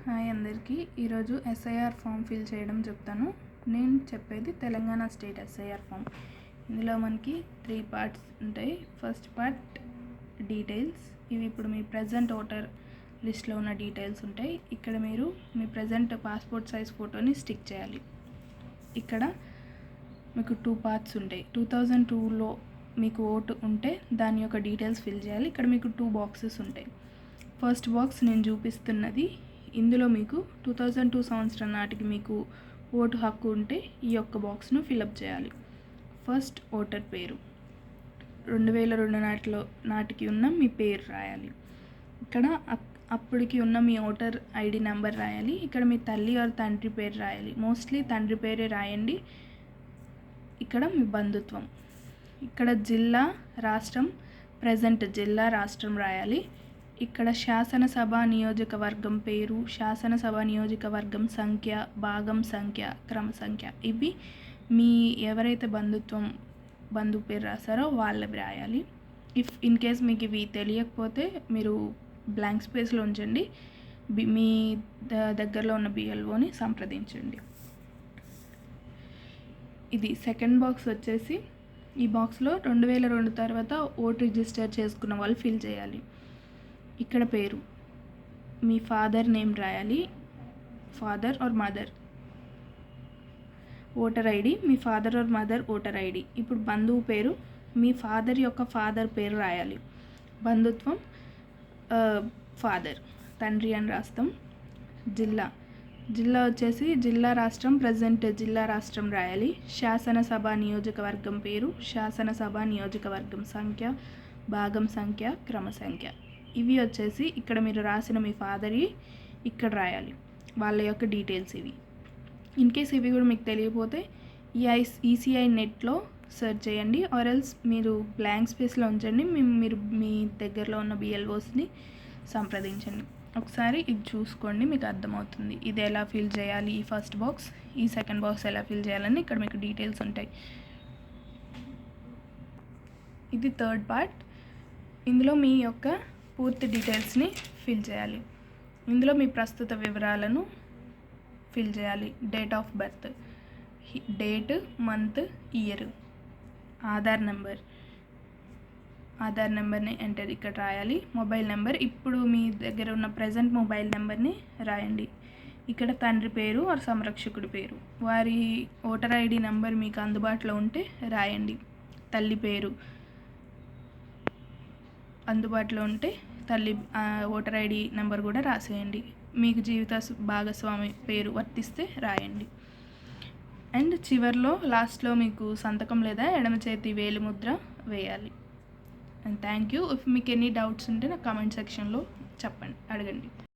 Hi అందరికీ. ఈరోజు SIR form fill చేయడం చెప్తాను. నేను చెప్పేది తెలంగాణ స్టేట్ ఎస్ఐఆర్ ఫామ్. ఇందులో మనకి 3 పార్ట్స్ ఉంటాయి. First part details. ఇవి ఇప్పుడు మీ ప్రజెంట్ ఓటర్ లిస్ట్లో ఉన్న డీటెయిల్స్ ఉంటాయి. ఇక్కడ మీరు మీ ప్రజెంట్ పాస్పోర్ట్ సైజ్ ఫోటోని స్టిక్ చేయాలి. ఇక్కడ మీకు 2 పార్ట్స్ ఉంటాయి. 2002లో మీకు ఓటు ఉంటే దాని యొక్క డీటెయిల్స్ ఫిల్ చేయాలి. ఇక్కడ మీకు 2 బాక్సెస్ ఉంటాయి. ఫస్ట్ బాక్స్ నేను చూపిస్తున్నది. ఇందులో మీకు 2002 సంవత్సరం నాటికి మీకు ఓటు హక్కు ఉంటే ఈ యొక్క బాక్స్ను ఫిలప్ చేయాలి. ఫస్ట్ ఓటర్ పేరు 2002 నాటికి ఉన్న మీ పేరు రాయాలి. ఇక్కడ అప్పటికి ఉన్న మీ ఓటర్ ఐడి నెంబర్ రాయాలి. ఇక్కడ మీ తల్లి ఆర్ తండ్రి పేరు రాయాలి. మోస్ట్లీ తండ్రి పేరే రాయండి. ఇక్కడ మీ బంధుత్వం, ఇక్కడ జిల్లా, రాష్ట్రం, ప్రజెంట్ జిల్లా, రాష్ట్రం రాయాలి. ఇక్కడ శాసనసభ నియోజకవర్గం పేరు, శాసనసభ నియోజకవర్గం సంఖ్య, భాగం సంఖ్య, క్రమ సంఖ్య. ఇవి మీ ఎవరైతే బంధువు పేరు రాస్తారో వాళ్ళవి రాయాలి. ఇన్ కేస్ మీకు ఇవి తెలియకపోతే మీరు బ్లాంక్ స్పేస్లో ఉంచండి. మీ దగ్గరలో ఉన్న బిఎల్ఓని సంప్రదించండి. ఇది సెకండ్ బాక్స్ వచ్చేసి, ఈ బాక్స్లో 2002 తర్వాత ఓటు రిజిస్టర్ చేసుకున్న వాళ్ళు ఫిల్ చేయాలి. ఇక్కడ పేరు, మీ ఫాదర్ నేమ్ రాయాలి, father or mother. Voter ID, మీ father or mother voter ID. ఇప్పుడు బంధువు పేరు, మీ ఫాదర్ యొక్క ఫాదర్ పేరు రాయాలి. బంధుత్వం ఫాదర్, తండ్రి అని రాస్తాం. జిల్లా వచ్చేసి జిల్లా, రాష్ట్రం, ప్రజెంట్ జిల్లా, రాష్ట్రం రాయాలి. శాసనసభ నియోజకవర్గం పేరు, శాసనసభ నియోజకవర్గం సంఖ్య, భాగం సంఖ్య, క్రమ సంఖ్య. ఇవి వచ్చేసి ఇక్కడ మీరు రాసిన మీ ఫాదర్వి ఇక్కడ రాయాలి, వాళ్ళ యొక్క డీటెయిల్స్ ఇవి. ఇన్ కేస్ ఇవి కూడా మీకు తెలియకపోతే ఈసీఐ నెట్లో సెర్చ్ చేయండి, ఆర్ ఎల్స్ మీరు బ్లాంక్ స్పేస్లో ఉంచండి. మీరు మీ దగ్గరలో ఉన్న బిఎల్ఓస్ని సంప్రదించండి. ఒకసారి ఇది చూసుకోండి, మీకు అర్థమవుతుంది ఇది ఎలా ఫిల్ చేయాలి. ఈ ఫస్ట్ బాక్స్, ఈ సెకండ్ బాక్స్ ఎలా ఫిల్ చేయాలని ఇక్కడ మీకు డీటెయిల్స్ ఉంటాయి. ఇది థర్డ్ పార్ట్. ఇందులో మీ యొక్క పూర్తి డీటెయిల్స్ని ఫిల్ చేయాలి. ఇందులో మీ ప్రస్తుత వివరాలను ఫిల్ చేయాలి. Date of birth, date, month, year, Aadhaar నెంబర్ని ఎంటర్ ఇక్కడ రాయాలి. మొబైల్ నెంబర్, ఇప్పుడు మీ దగ్గర ఉన్న ప్రజెంట్ మొబైల్ నెంబర్ని రాయండి. ఇక్కడ తండ్రి పేరు ఆర్ సంరక్షకుడి పేరు, వారి ఓటర్ ఐడి నెంబర్ మీకు అందుబాటులో ఉంటే రాయండి. తల్లి పేరు అందుబాటులో ఉంటే తల్లి ఓటర్ ఐడి నెంబర్ కూడా రాసేయండి. మీకు జీవిత భాగస్వామి పేరు వర్తిస్తే రాయండి. అండ్ చివర్లో లాస్ట్లో మీకు సంతకం లేదా ఎడమ చేతి వేలి ముద్ర వేయాలి. And thank you. ఇఫ్ మీకు ఎనీ డౌట్స్ ఉంటే నాకు కామెంట్ సెక్షన్లో అడగండి.